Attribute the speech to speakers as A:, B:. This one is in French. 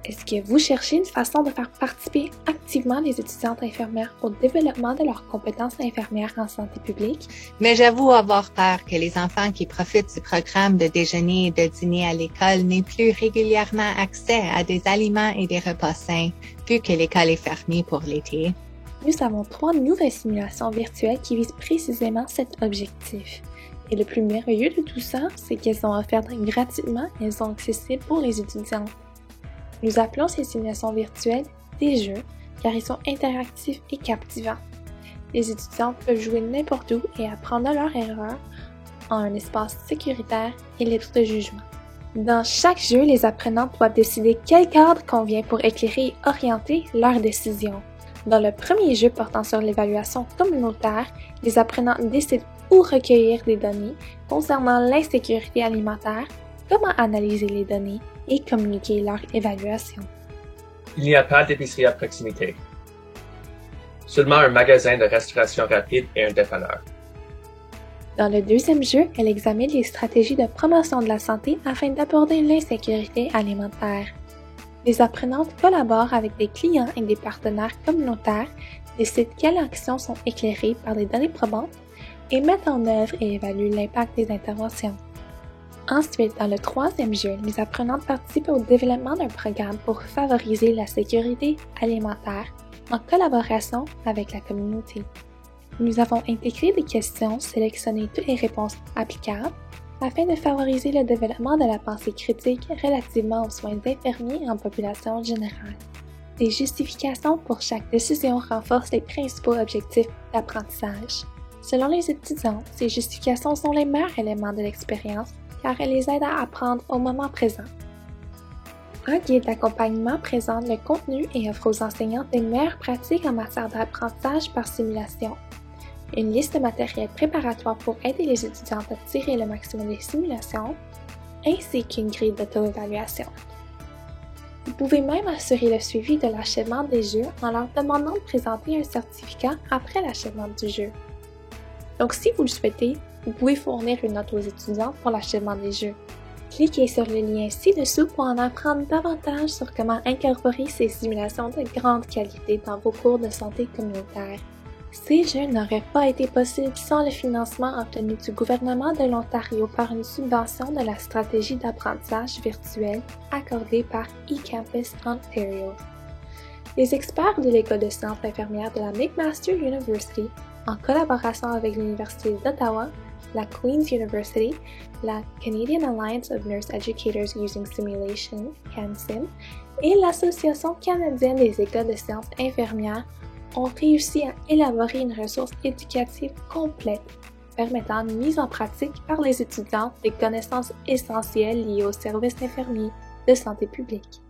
A: Est-ce que vous cherchez une façon de faire participer activement les étudiantes infirmières au développement de leurs compétences infirmières en santé publique?
B: Mais j'avoue avoir peur que les enfants qui profitent du programme de déjeuner et de dîner à l'école n'aient plus régulièrement accès à des aliments et des repas sains, vu que l'école est fermée pour l'été.
A: Nous avons 3 nouvelles simulations virtuelles qui visent précisément cet objectif. Et le plus merveilleux de tout ça, c'est qu'elles sont offertes gratuitement et elles sont accessibles pour les étudiants. Nous appelons ces simulations virtuelles des jeux car ils sont interactifs et captivants. Les étudiants peuvent jouer n'importe où et apprendre de leurs erreurs en un espace sécuritaire et libre de jugement. Dans chaque jeu, les apprenantes doivent décider quel cadre convient pour éclairer et orienter leurs décisions. Dans le premier jeu portant sur l'évaluation communautaire, les apprenants décident où recueillir des données concernant l'insécurité alimentaire, comment analyser les données et communiquer leur évaluation.
C: Il n'y a pas d'épicerie à proximité. Seulement un magasin de restauration rapide et un dépanneur.
A: Dans le deuxième jeu, elle examine les stratégies de promotion de la santé afin d'aborder l'insécurité alimentaire. Les apprenantes collaborent avec des clients et des partenaires communautaires, décident quelles actions sont éclairées par des données probantes et mettent en œuvre et évaluent l'impact des interventions. Ensuite, dans le troisième jeu, les apprenantes participent au développement d'un programme pour favoriser la sécurité alimentaire en collaboration avec la communauté. Nous avons intégré des questions, sélectionné toutes les réponses applicables afin de favoriser le développement de la pensée critique relativement aux soins infirmiers en population générale. Des justifications pour chaque décision renforcent les principaux objectifs d'apprentissage. Selon les étudiants, ces justifications sont les meilleurs éléments de l'expérience car elles les aident à apprendre au moment présent. Un guide d'accompagnement présente le contenu et offre aux enseignants des meilleures pratiques en matière d'apprentissage par simulation. Une liste de matériel préparatoire pour aider les étudiantes à tirer le maximum des simulations, ainsi qu'une grille d'auto-évaluation. Vous pouvez même assurer le suivi de l'achèvement des jeux en leur demandant de présenter un certificat après l'achèvement du jeu. Donc si vous le souhaitez, vous pouvez fournir une note aux étudiants pour l'achèvement des jeux. Cliquez sur le lien ci-dessous pour en apprendre davantage sur comment incorporer ces simulations de grande qualité dans vos cours de santé communautaire. Ces jeux n'auraient pas été possibles sans le financement obtenu du gouvernement de l'Ontario par une subvention de la stratégie d'apprentissage virtuel accordée par eCampus Ontario. Les experts de l'École de sciences infirmières de la McMaster University, en collaboration avec l'Université d'Ottawa, la Queen's University, la Canadian Alliance of Nurse Educators Using Simulation, CANSIM, et l'Association canadienne des écoles de sciences infirmières ont réussi à élaborer une ressource éducative complète permettant une mise en pratique par les étudiants des connaissances essentielles liées aux services infirmiers de santé publique.